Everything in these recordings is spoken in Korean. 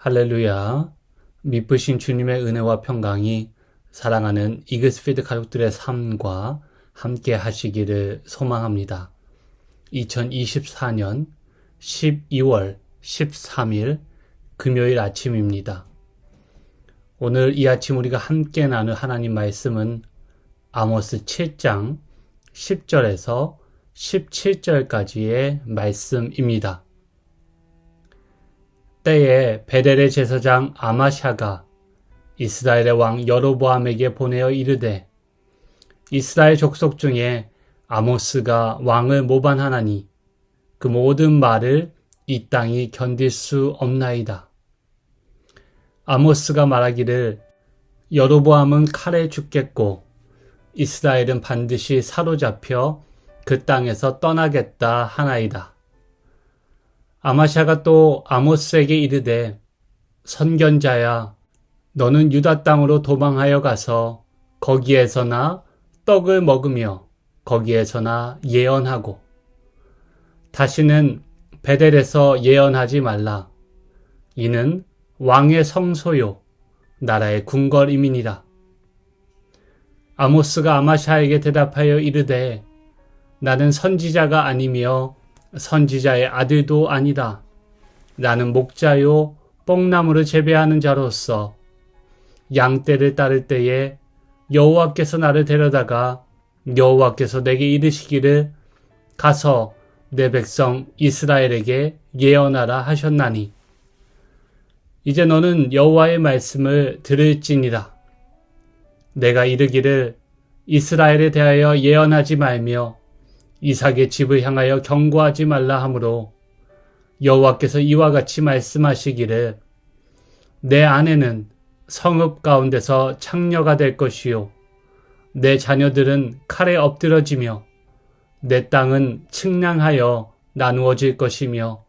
할렐루야. 미쁘신 주님의 은혜와 평강이 사랑하는 이글스피드 가족들의 삶과 함께 하시기를 소망합니다. 2024년 12월 13일 금요일 아침입니다. 오늘 이 아침 우리가 함께 나눌 하나님 말씀은 아모스 7장 10절에서 17절까지의 말씀입니다. 때에 베델의 제사장 아마샤가 이스라엘의 왕 여로보암에게 보내어 이르되 이스라엘 족속 중에 아모스가 왕을 모반하나니 그 모든 말을 이 땅이 견딜 수 없나이다. 아모스가 말하기를 여로보암은 칼에 죽겠고 이스라엘은 반드시 사로잡혀 그 땅에서 떠나겠다 하나이다. 아마샤가 또 아모스에게 이르되 선견자야, 너는 유다 땅으로 도망하여 가서 거기에서나 떡을 먹으며 거기에서나 예언하고 다시는 베델에서 예언하지 말라. 이는 왕의 성소요 나라의 궁궐임이니라. 아모스가 아마샤에게 대답하여 이르되 나는 선지자가 아니며 선지자의 아들도 아니다. 나는 목자요 뽕나무를 재배하는 자로서 양떼를 따를 때에 여호와께서 나를 데려다가 여호와께서 내게 이르시기를 가서 내 백성 이스라엘에게 예언하라 하셨나니 이제 너는 여호와의 말씀을 들을지니라. 내가 이르기를 이스라엘에 대하여 예언하지 말며 이삭의 집을 향하여 경고하지 말라 하므로 여호와께서 이와 같이 말씀하시기를 내 아내는 성읍 가운데서 창녀가 될 것이요 내 자녀들은 칼에 엎드러지며 내 땅은 측량하여 나누어질 것이며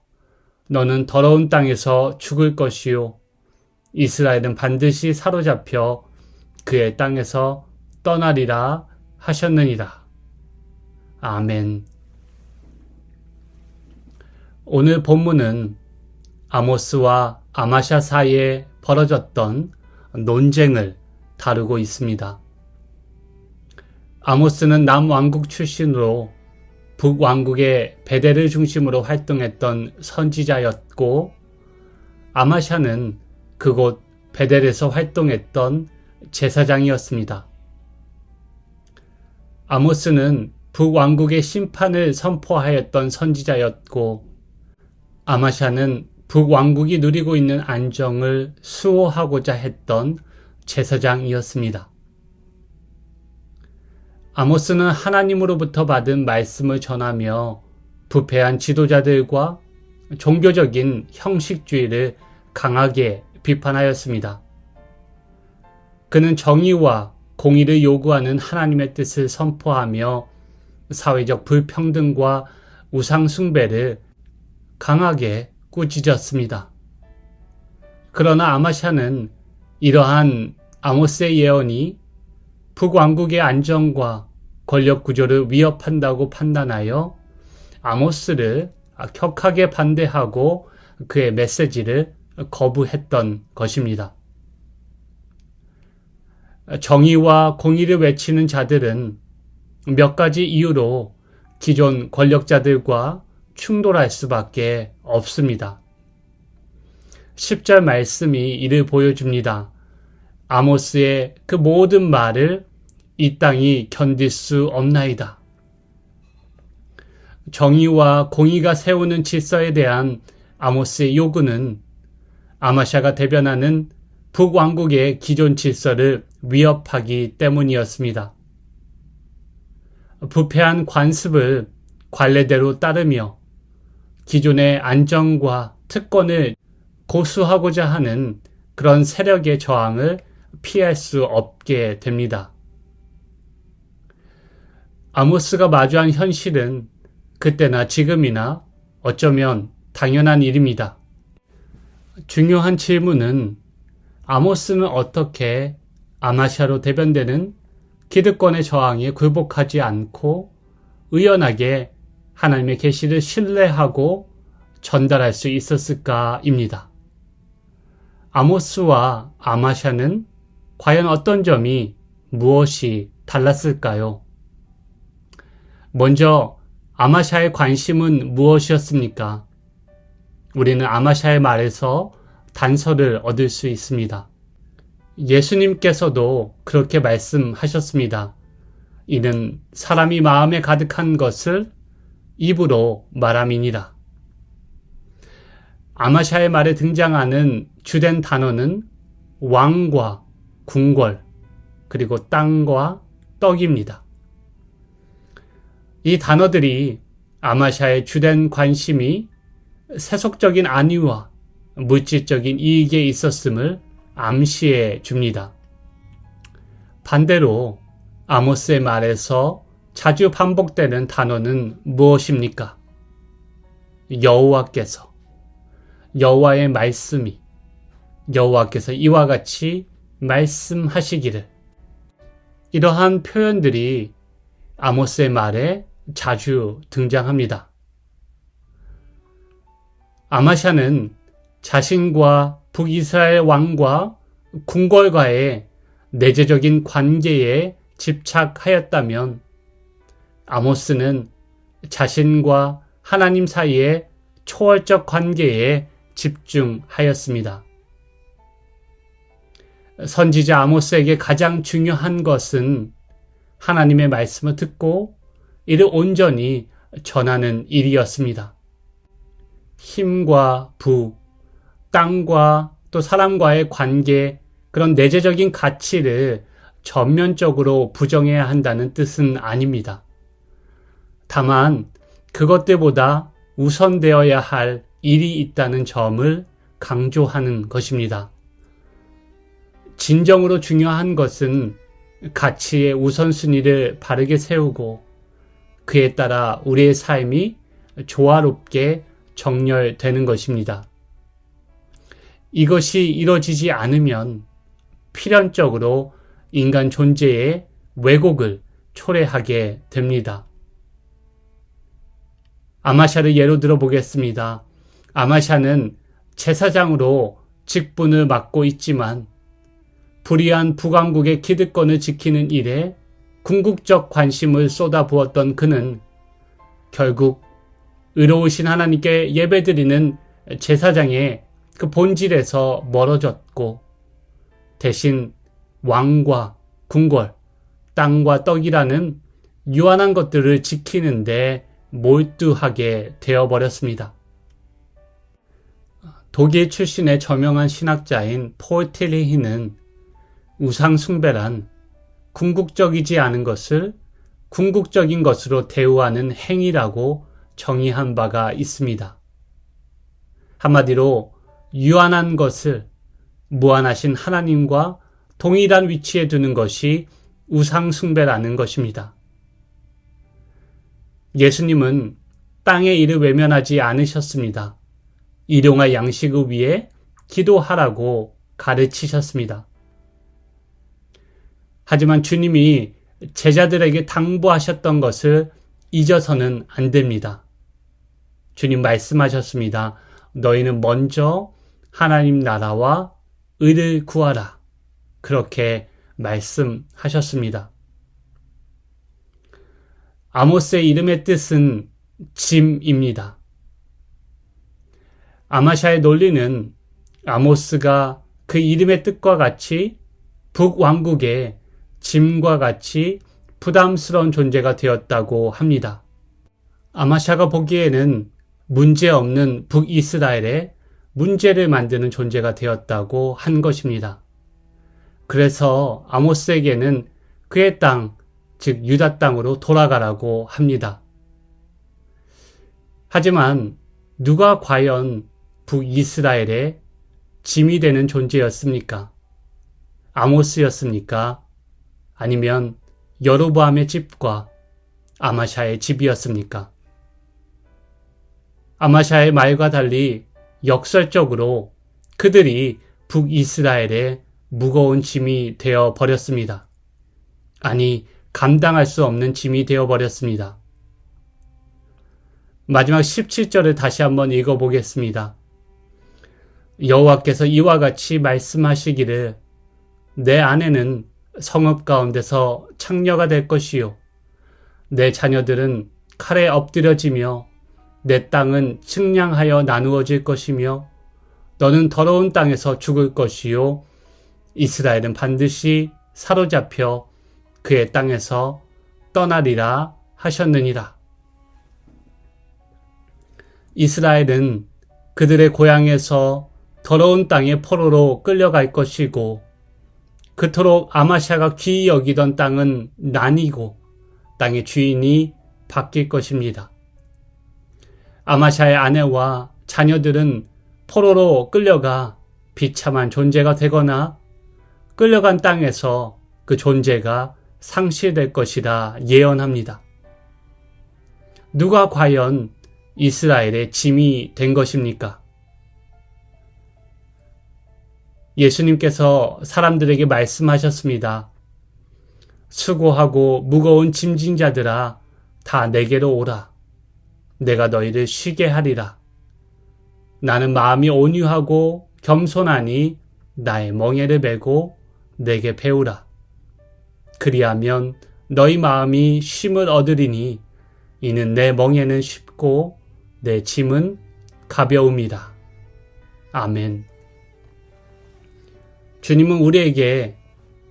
너는 더러운 땅에서 죽을 것이요 이스라엘은 반드시 사로잡혀 그의 땅에서 떠나리라 하셨느니라. 아멘. 오늘 본문은 아모스와 아마샤 사이에 벌어졌던 논쟁을 다루고 있습니다. 아모스는 남왕국 출신으로 북왕국의 베델을 중심으로 활동했던 선지자였고 아마샤는 그곳 베델에서 활동했던 제사장이었습니다. 아모스는 북왕국의 심판을 선포하였던 선지자였고 아마샤는 북왕국이 누리고 있는 안정을 수호하고자 했던 제사장이었습니다. 아모스는 하나님으로부터 받은 말씀을 전하며 부패한 지도자들과 종교적인 형식주의를 강하게 비판하였습니다. 그는 정의와 공의를 요구하는 하나님의 뜻을 선포하며 사회적 불평등과 우상숭배를 강하게 꾸짖었습니다. 그러나 아마샤는 이러한 아모스의 예언이 북왕국의 안정과 권력 구조를 위협한다고 판단하여 아모스를 격하게 반대하고 그의 메시지를 거부했던 것입니다. 정의와 공의를 외치는 자들은 몇 가지 이유로 기존 권력자들과 충돌할 수밖에 없습니다. 10절 말씀이 이를 보여줍니다. 아모스의 그 모든 말을 이 땅이 견딜 수 없나이다. 정의와 공의가 세우는 질서에 대한 아모스의 요구는 아마샤가 대변하는 북왕국의 기존 질서를 위협하기 때문이었습니다. 부패한 관습을 관례대로 따르며 기존의 안정과 특권을 고수하고자 하는 그런 세력의 저항을 피할 수 없게 됩니다. 아모스가 마주한 현실은 그때나 지금이나 어쩌면 당연한 일입니다. 중요한 질문은 아모스는 어떻게 아마샤로 대변되는 기득권의 저항에 굴복하지 않고 의연하게 하나님의 계시를 신뢰하고 전달할 수 있었을까입니다. 아모스와 아마샤는 과연 어떤 점이 무엇이 달랐을까요? 먼저 아마샤의 관심은 무엇이었습니까? 우리는 아마샤의 말에서 단서를 얻을 수 있습니다. 예수님께서도 그렇게 말씀하셨습니다. 이는 사람이 마음에 가득한 것을 입으로 말함이니라. 아마샤의 말에 등장하는 주된 단어는 왕과 궁궐, 그리고 땅과 떡입니다. 이 단어들이 아마샤의 주된 관심이 세속적인 안위와 물질적인 이익에 있었음을 암시해 줍니다. 반대로 아모스의 말에서 자주 반복되는 단어는 무엇입니까? 여호와께서, 여호와의 말씀이, 여호와께서 이와 같이 말씀하시기를. 이러한 표현들이 아모스의 말에 자주 등장합니다. 아마샤는 자신과 북이스라엘 왕과 궁궐과의 내재적인 관계에 집착하였다면 아모스는 자신과 하나님 사이의 초월적 관계에 집중하였습니다. 선지자 아모스에게 가장 중요한 것은 하나님의 말씀을 듣고 이를 온전히 전하는 일이었습니다. 힘과 부, 땅과 또 사람과의 관계, 그런 내재적인 가치를 전면적으로 부정해야 한다는 뜻은 아닙니다. 다만 그것들보다 우선되어야 할 일이 있다는 점을 강조하는 것입니다. 진정으로 중요한 것은 가치의 우선순위를 바르게 세우고 그에 따라 우리의 삶이 조화롭게 정렬되는 것입니다. 이것이 이루어지지 않으면 필연적으로 인간 존재의 왜곡을 초래하게 됩니다. 아마샤를 예로 들어 보겠습니다. 아마샤는 제사장으로 직분을 맡고 있지만 불의한 북왕국의 기득권을 지키는 일에 궁극적 관심을 쏟아부었던 그는 결국 의로우신 하나님께 예배드리는 제사장의 그 본질에서 멀어졌고 대신 왕과 궁궐, 땅과 떡이라는 유한한 것들을 지키는데 몰두하게 되어버렸습니다. 독일 출신의 저명한 신학자인 폴 틸리히는 우상 숭배란 궁극적이지 않은 것을 궁극적인 것으로 대우하는 행위라고 정의한 바가 있습니다. 한마디로 유한한 것을 무한하신 하나님과 동일한 위치에 두는 것이 우상 숭배라는 것입니다. 예수님은 땅의 일을 외면하지 않으셨습니다. 일용할 양식을 위해 기도하라고 가르치셨습니다. 하지만 주님이 제자들에게 당부하셨던 것을 잊어서는 안 됩니다. 주님 말씀하셨습니다. 너희는 먼저 하나님 나라와 의를 구하라. 그렇게 말씀하셨습니다. 아모스의 이름의 뜻은 짐입니다. 아마샤의 논리는 아모스가 그 이름의 뜻과 같이 북왕국의 짐과 같이 부담스러운 존재가 되었다고 합니다. 아마샤가 보기에는 문제없는 북이스라엘에 문제를 만드는 존재가 되었다고 한 것입니다. 그래서 아모스에게는 그의 땅, 즉 유다 땅으로 돌아가라고 합니다. 하지만 누가 과연 북이스라엘의 짐이 되는 존재였습니까? 아모스였습니까? 아니면 여로보암의 집과 아마샤의 집이었습니까? 아마샤의 말과 달리 역설적으로 그들이 북이스라엘의 무거운 짐이 되어 버렸습니다. 아니, 감당할 수 없는 짐이 되어 버렸습니다. 마지막 17절을 다시 한번 읽어보겠습니다. 여호와께서 이와 같이 말씀하시기를 내 아내는 성읍 가운데서 창녀가 될 것이요 내 자녀들은 칼에 엎드려지며 내 땅은 측량하여 나누어질 것이며 너는 더러운 땅에서 죽을 것이요 이스라엘은 반드시 사로잡혀 그의 땅에서 떠나리라 하셨느니라. 이스라엘은 그들의 고향에서 더러운 땅의 포로로 끌려갈 것이고 그토록 아마샤가 귀히 여기던 땅은 나뉘고 땅의 주인이 바뀔 것입니다. 아마샤의 아내와 자녀들은 포로로 끌려가 비참한 존재가 되거나 끌려간 땅에서 그 존재가 상실될 것이라 예언합니다. 누가 과연 이스라엘의 짐이 된 것입니까? 예수님께서 사람들에게 말씀하셨습니다. 수고하고 무거운 짐진 자들아 다 내게로 오라. 내가 너희를 쉬게 하리라. 나는 마음이 온유하고 겸손하니 나의 멍에를 메고 내게 배우라. 그리하면 너희 마음이 쉼을 얻으리니 이는 내 멍에는 쉽고 내 짐은 가벼움이다. 아멘. 주님은 우리에게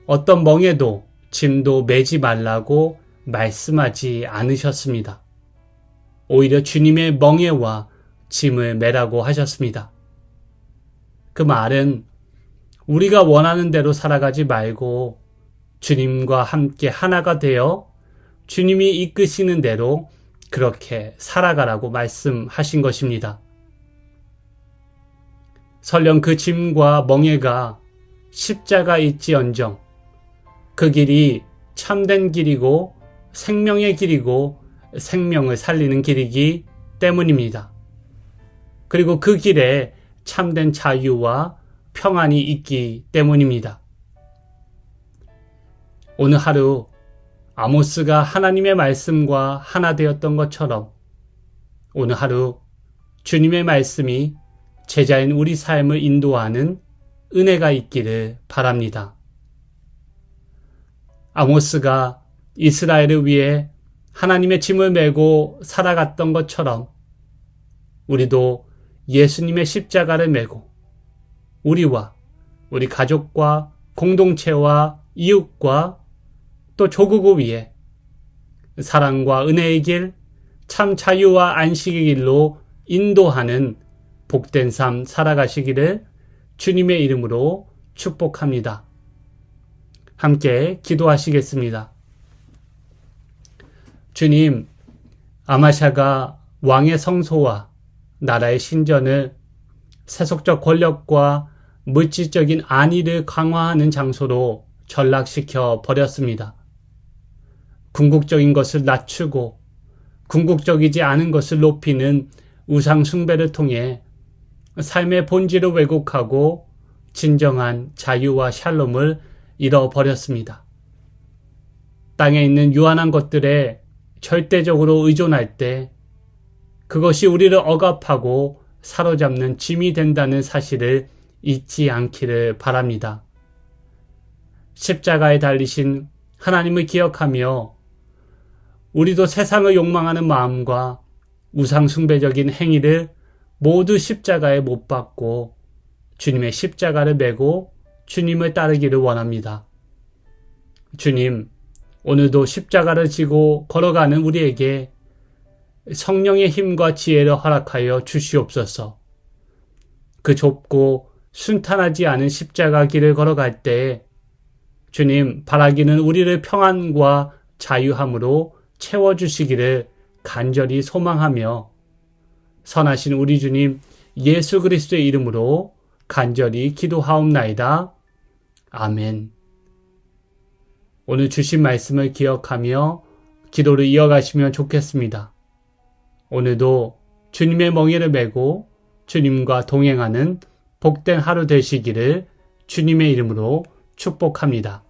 어떤 멍에도 짐도 매지 말라고 말씀하지 않으셨습니다. 오히려 주님의 멍에와 짐을 매라고 하셨습니다. 그 말은 우리가 원하는 대로 살아가지 말고 주님과 함께 하나가 되어 주님이 이끄시는 대로 그렇게 살아가라고 말씀하신 것입니다. 설령 그 짐과 멍에가 십자가일지언정 그 길이 참된 길이고 생명의 길이고 생명을 살리는 길이기 때문입니다. 그리고 그 길에 참된 자유와 평안이 있기 때문입니다. 오늘 하루 아모스가 하나님의 말씀과 하나 되었던 것처럼 오늘 하루 주님의 말씀이 제자인 우리 삶을 인도하는 은혜가 있기를 바랍니다. 아모스가 이스라엘을 위해 하나님의 짐을 메고 살아갔던 것처럼 우리도 예수님의 십자가를 메고 우리와 우리 가족과 공동체와 이웃과 또 조국을 위해 사랑과 은혜의 길, 참 자유와 안식의 길로 인도하는 복된 삶 살아가시기를 주님의 이름으로 축복합니다. 함께 기도하시겠습니다. 주님, 아마샤가 왕의 성소와 나라의 신전을 세속적 권력과 물질적인 안위를 강화하는 장소로 전락시켜 버렸습니다. 궁극적인 것을 낮추고 궁극적이지 않은 것을 높이는 우상 숭배를 통해 삶의 본질을 왜곡하고 진정한 자유와 샬롬을 잃어버렸습니다. 땅에 있는 유한한 것들에 절대적으로 의존할 때 그것이 우리를 억압하고 사로잡는 짐이 된다는 사실을 잊지 않기를 바랍니다. 십자가에 달리신 하나님을 기억하며 우리도 세상을 욕망하는 마음과 우상 숭배적인 행위를 모두 십자가에 못 박고 주님의 십자가를 메고 주님을 따르기를 원합니다. 주님, 오늘도 십자가를 지고 걸어가는 우리에게 성령의 힘과 지혜를 허락하여 주시옵소서. 그 좁고 순탄하지 않은 십자가 길을 걸어갈 때 주님, 바라기는 우리를 평안과 자유함으로 채워주시기를 간절히 소망하며 선하신 우리 주님 예수 그리스도의 이름으로 간절히 기도하옵나이다. 아멘. 오늘 주신 말씀을 기억하며 기도를 이어가시면 좋겠습니다. 오늘도 주님의 멍에를 메고 주님과 동행하는 복된 하루 되시기를 주님의 이름으로 축복합니다.